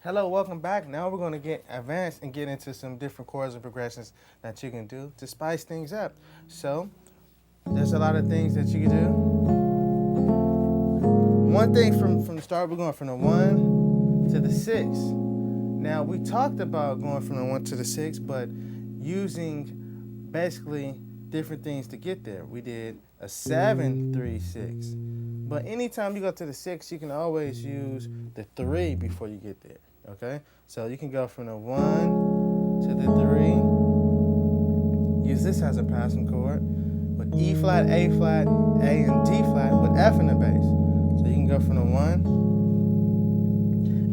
Hello, welcome back. Now we're going to get advanced and get into some different chords and progressions that you can do to spice things up. So, there's a lot of things that you can do. One thing from the start, we're going from the 1 to the 6. Now, we talked about going from the 1 to the 6, but using basically different things to get there. We did a 7, 3, 6. But anytime you go to the 6, you can always use the 3 before you get there. Okay? So you can go from the 1 to the 3. Use this as a passing chord with E flat, A flat, A and D flat with F in the bass. So you can go from the 1.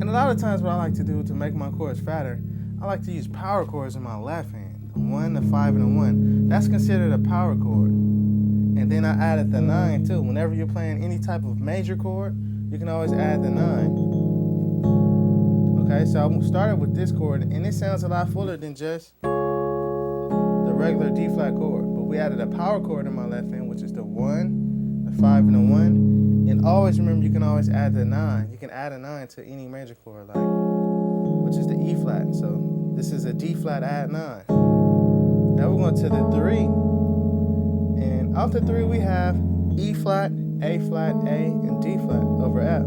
And a lot of times what I like to do to make my chords fatter, I like to use power chords in my left hand. The 1, the 5, and the 1. That's considered a power chord. And then I added the 9 too. Whenever you're playing any type of major chord, you can always add the 9. Okay, so I started with this chord, and it sounds a lot fuller than just the regular D flat chord. But we added a power chord in my left hand, which is the 1, the 5, and the 1. And always remember, you can always add the 9. You can add a 9 to any major chord, which is the E flat. So this is a D flat add 9. Now we're going to the 3. And off the 3, we have E flat, A flat, A, and D flat over F.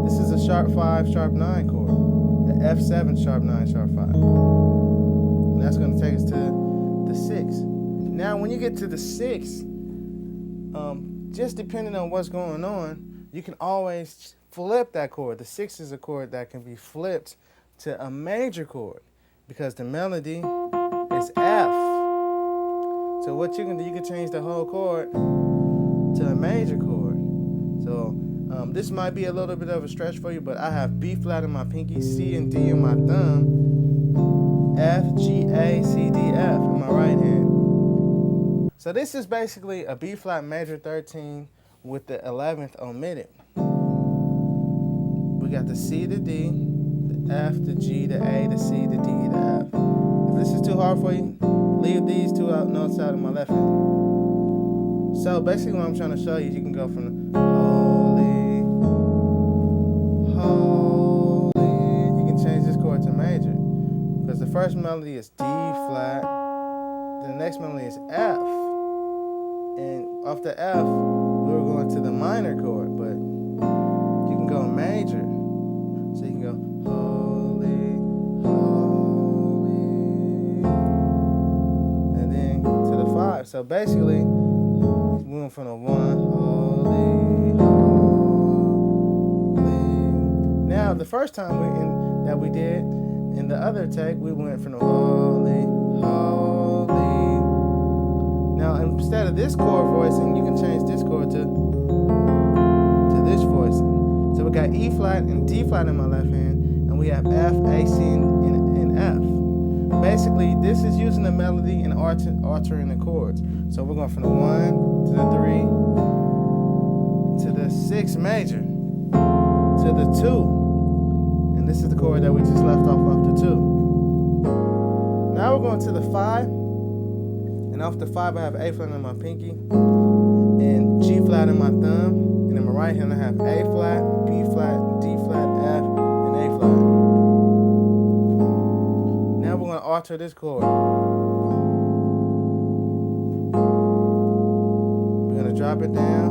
This is a sharp 5, sharp 9 chord. The F7, sharp 9, sharp 5. And that's going to take us to the 6. Now, when you get to the 6, just depending on what's going on, you can always flip that chord. The 6 is a chord that can be flipped to a major chord because the melody is F. So what you can do, you can change the whole chord to a major chord. So this might be a little bit of a stretch for you, but I have B flat in my pinky, C and D in my thumb, F, G, A, C, D, F in my right hand. So this is basically a B flat major 13 with the 11th omitted. We got the C, the D, the F, the G, the A, the C, the D, the F. If this is too hard for you, leave these two notes out of my left hand. So basically what I'm trying to show you, you can go from holy, holy. You can change this chord to major. Because the first melody is D flat. The next melody is F. And off the F, we were going to the minor chord. But you can go major. So you can go holy, holy. And then to the 5. So basically, we went from the 1, holy, holy. Now, the first time that we did, in the other take, we went from the holy, holy. Now, instead of this chord voicing, you can change this chord to this voicing. So we got E flat and D flat in my left hand, and we have F, A, C, and F. Basically, this is using the melody and altering the chords. So we're going from the 1 to the 3 to the 6 major to the 2. And this is the chord that we just left off the 2. Now we're going to the 5. And off the 5, I have A flat in my pinky and G flat in my thumb. And in my right hand, I have A flat, B flat, D flat, F, and A flat. Now we're going to alter this chord. We're going to drop it down.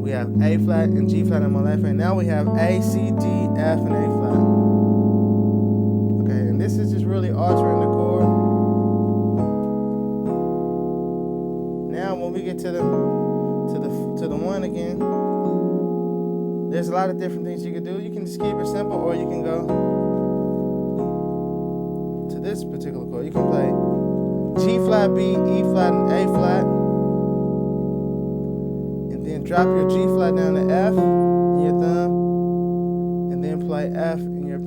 We have A flat and G flat on my left hand. Now we have A, C, D, F, and A flat. Okay, and this is just really altering the chord. Now when we get to the 1 again, there's a lot of different things you can do. You can just keep it simple, or you can go to this particular chord. You can play G flat, B, E flat, and A flat. And then drop your G flat down to F in your thumb. And then play F in your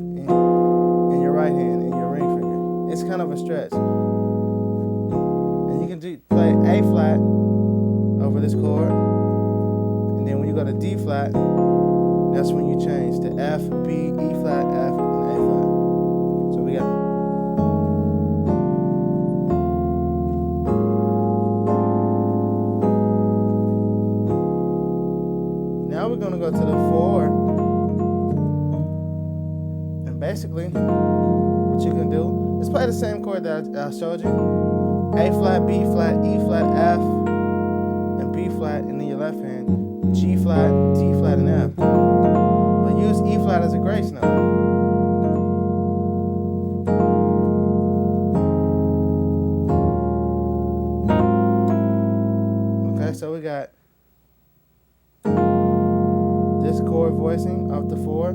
right hand, in your ring finger. It's kind of a stretch. And you can play A flat over this chord. And then when you go to D flat, that's when you change to F, B, E flat, F, and A flat. So we got. Now we're going to go to the 4. And basically, what you can do is play the same chord that I showed you. A flat, B flat, E flat, F, and B flat, and in your left hand, G flat, D flat, and F. But use E flat as a grace note. Okay, so we got this chord voicing off the 4.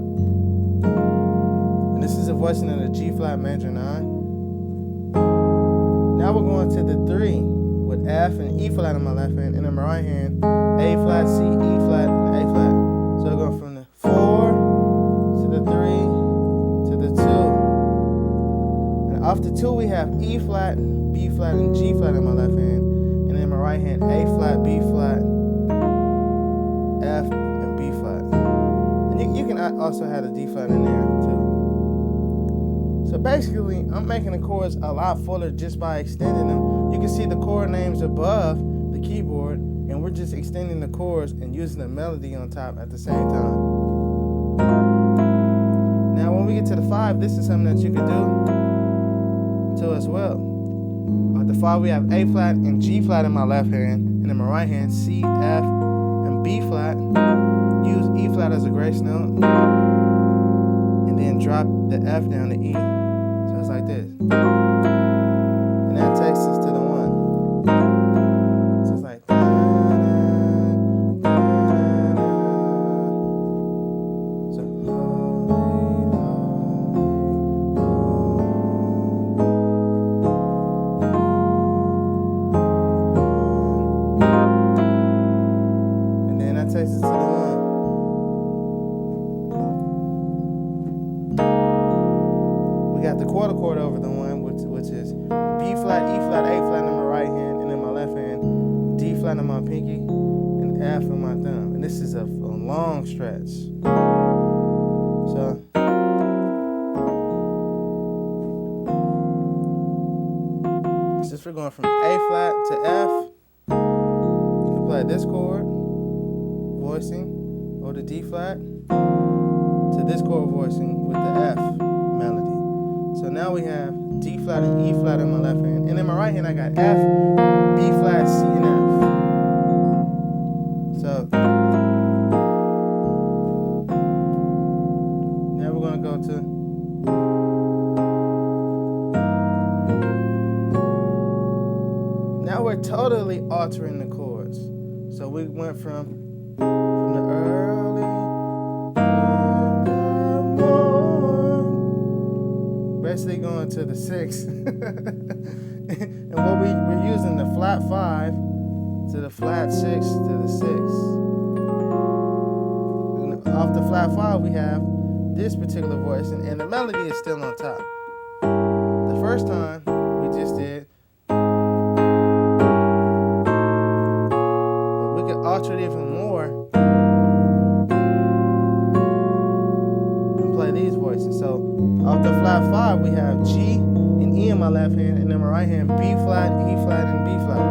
And this is a voicing of the G flat major 9. Now we're going to the 3 with F and E flat in my left hand, and in my right hand, A flat, C, E flat, and A flat. So we're going from the 4 to the 3 to the 2. And off the 2 we have E flat, B flat, and G flat in my left hand, and in my right hand, A flat, B flat, F, and B flat. And you can also have the D flat in there too. So basically, I'm making the chords a lot fuller just by extending them. You can see the chord names above the keyboard, and we're just extending the chords and using the melody on top at the same time. Now, when we get to the 5, this is something that you could do too as well. At the 5, we have A flat and G flat in my left hand, and in my right hand, C, F, and B flat. Use E flat as a grace note, and then drop the F down to E. So it's like this. And that takes us to the 1. So it's like so and then that takes us to the 1. We got the quarter chord over the 1, which is B flat, E flat, A flat in my right hand, and in my left hand, D flat in my pinky, and F in my thumb. And this is a long stretch. So since we're going from A flat to F, you can play this chord, voicing, or the D flat, to this chord voicing with the F melody. So now we have D flat and E flat in my left hand. And in my right hand, I got F, B flat, C, and F. So now we're going to go to now we're totally altering the chords. So we went from the early basically going to the 6. And what we're using the flat 5 to the flat 6 to the 6. And off the flat 5 we have this particular voice, and the melody is still on top. The first time we just did, but we could alter it even more and play these voices. So off the flat 5, we have G and E in my left hand, and in my right hand, B flat, E flat, and B flat.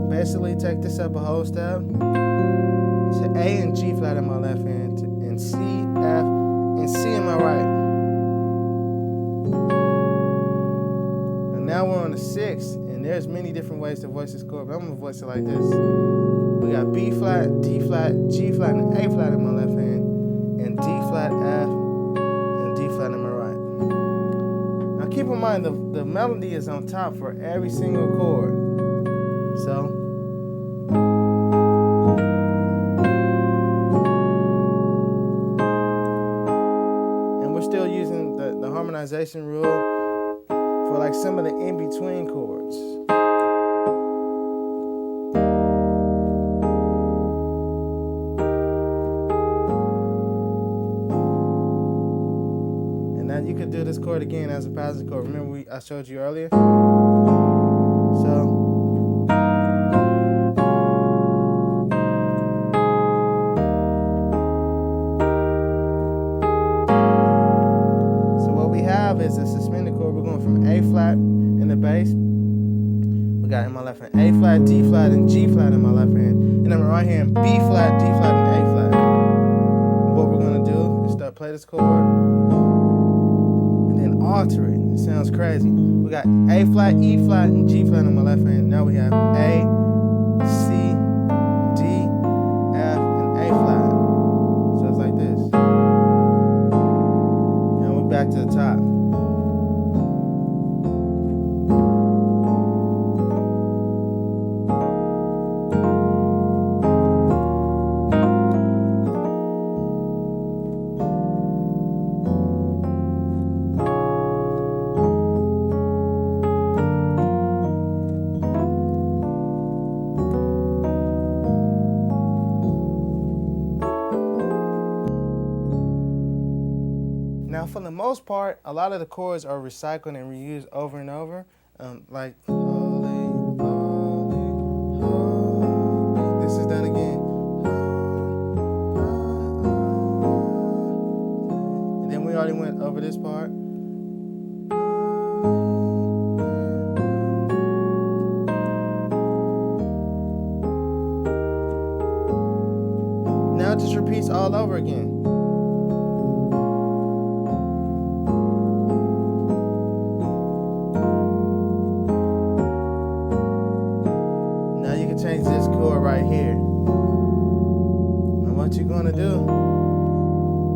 Basically, take this up a whole step to A and G flat in my left hand, and C, F, and C in my right. And now we're on the 6, and there's many different ways to voice this chord, but I'm gonna voice it like this. We got B flat, D flat, G flat, and A flat in my left hand, and D flat, F, D flat in my right. Now keep in mind the melody is on top for every single chord. So and we're still using the harmonization rule for like some of the in-between chords. You could do this chord again as a passing chord. Remember I showed you earlier? So what we have is a suspended chord. We're going from A flat in the bass. We got in my left hand A flat, D flat, and G flat in my left hand. And in my right hand, B flat, D flat, and A flat. What we're going to do is start play this chord and then alter it. It sounds crazy. We got A flat, E flat, and G flat on my left hand. Now we have A, C, D, F, and A flat. So it's like this. Now we're back to the top. Now, for the most part, a lot of the chords are recycled and reused over and over, like holy, holy, holy. This is done again. And then we already went over this part. Now it just repeats all over again. Change this chord right here. And what you're going to do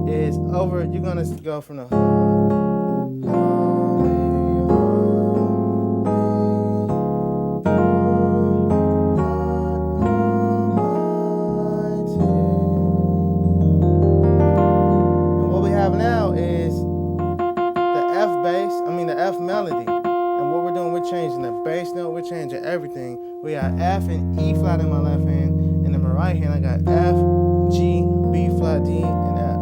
is you're going to go from the and what we have now is the F bass, the F melody. And what we're doing, we're changing the bass note, we're changing everything. We got F and E flat in my left hand, and in my right hand I got F, G, B flat, D, and F.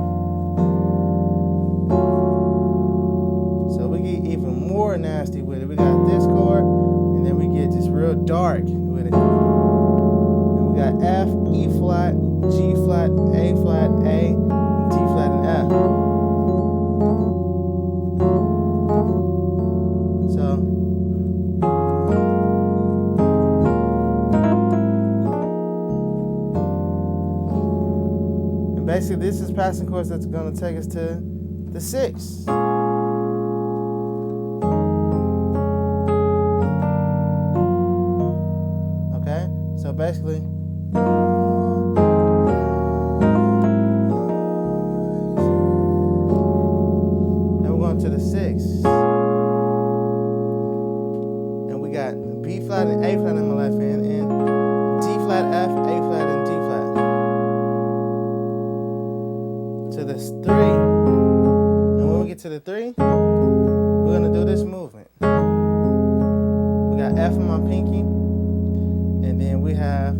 So we get even more nasty with it. We got this chord, and then we get just real dark with it. And we got F, E flat, G flat, A flat, A, D flat, and F. So basically, this is passing chords that's going to take us to the 6. Okay, so basically, now we're going to the 6. And we got B flat and A flat in my left hand, and D flat, F, A flat, and D flat. To this 3, and when we get to the 3, we're gonna do this movement. We got F on my pinky, and then we have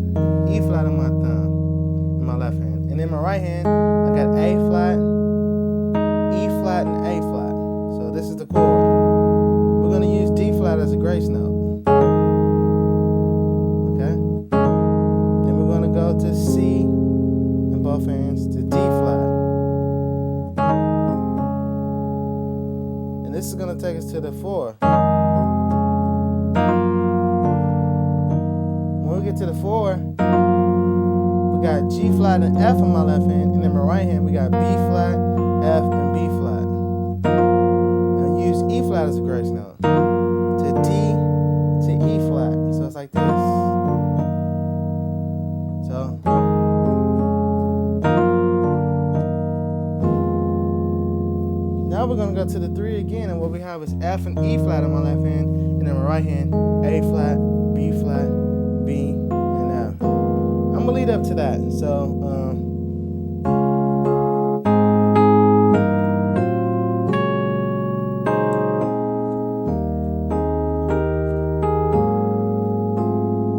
E flat on my thumb in my left hand, and in my right hand I got A flat, E flat, and A flat. So this is the chord. We're gonna use D flat as a grace note. Okay, then we're gonna go to C in both hands, to D flat. This is going to take us to the 4. When we get to the 4, we got G flat and F on my left hand, and in my right hand we got B flat, F, and B flat. And use E flat as a grace note. To D, to E flat. So it's like this. So now we're going to go to the 3 again, and what we have is F and E flat on my left hand, and in my right hand, A flat, B flat, B, and F. I'm going to lead up to that. So,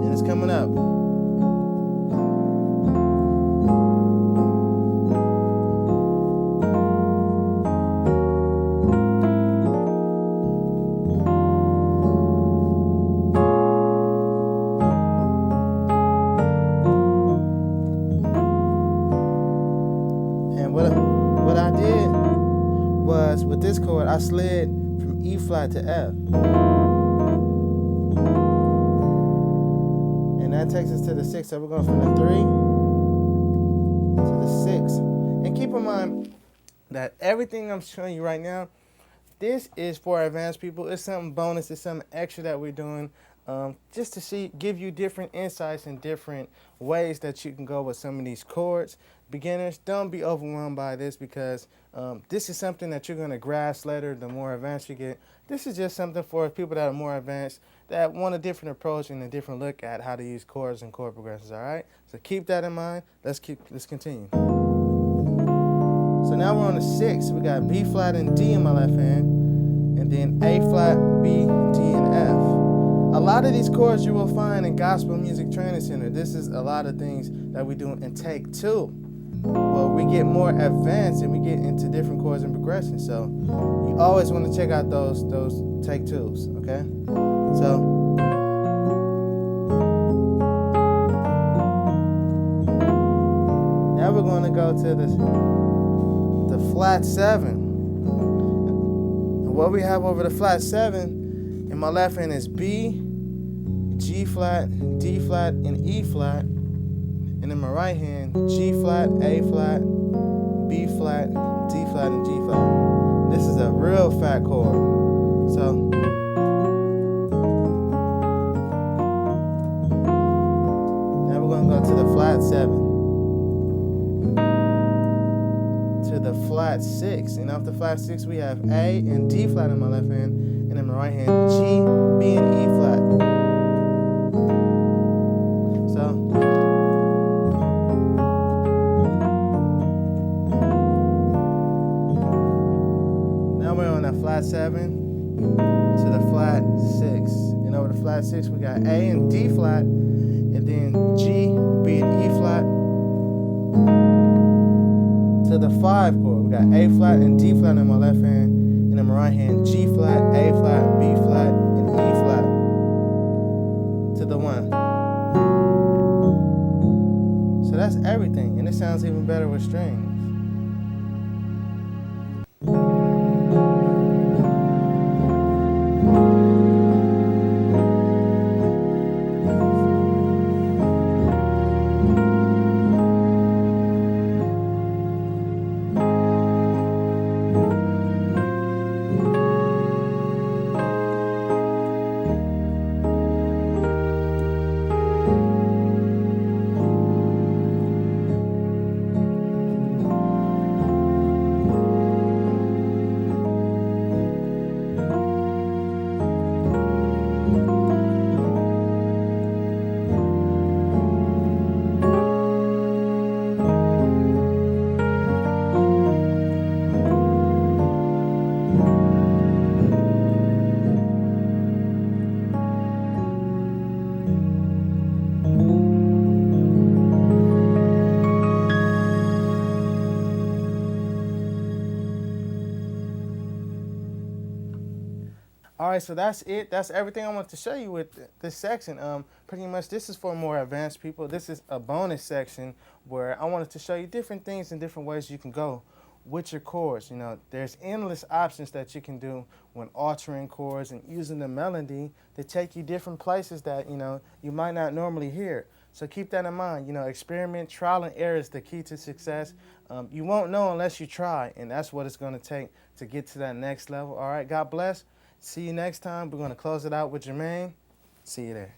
and it's coming up. What I did was, with this chord, I slid from E flat to F. And that takes us to the 6. So we're going from the 3 to the 6. And keep in mind, that everything I'm showing you right now, this is for advanced people. It's something bonus. It's something extra that we're doing, just to give you different insights and different ways that you can go with some of these chords. Beginners, don't be overwhelmed by this, because this is something that you're going to grasp later the more advanced you get. This is just something for people that are more advanced, that want a different approach and a different look at how to use chords and chord progressions, all right? So keep that in mind. Let's continue. So now we're on the 6th. We got B flat and D in my left hand, and then A flat, B, D, and F. A lot of these chords you will find in Gospel Music Training Center. This is a lot of things that we do in Take 2. Well, we get more advanced and we get into different chords and progressions. So you always want to check out those Take 2s, okay? So now we're going to go to the flat 7. And what we have over the flat 7 in my left hand is B, G flat, D flat, and E flat. And in my right hand, G flat, A flat, B flat, D flat, and G flat. This is a real fat chord. So now we're going to go to the flat 7. To the flat 6. And off the flat 6, we have A and D flat in my left hand, and in my right hand, G, B, and E flat. So now we're on that flat 7 to the flat 6. And over the flat 6, we got A and D flat, and then G, B, and E flat. To the 5 chord, we got A flat and D flat in my left hand, and in my right hand, G flat, A flat, B flat, and E flat. To the 1. So that's everything, and it sounds even better with strings. All right, so that's it. That's everything I wanted to show you with this section. Pretty much this is for more advanced people. This is a bonus section where I wanted to show you different things and different ways you can go with your chords. You know, there's endless options that you can do when altering chords and using the melody to take you different places that, you know, you might not normally hear. So keep that in mind. You know, experiment, trial and error is the key to success. You won't know unless you try, and that's what it's going to take to get to that next level. All right, God bless. See you next time. We're going to close it out with Jermaine. See you there.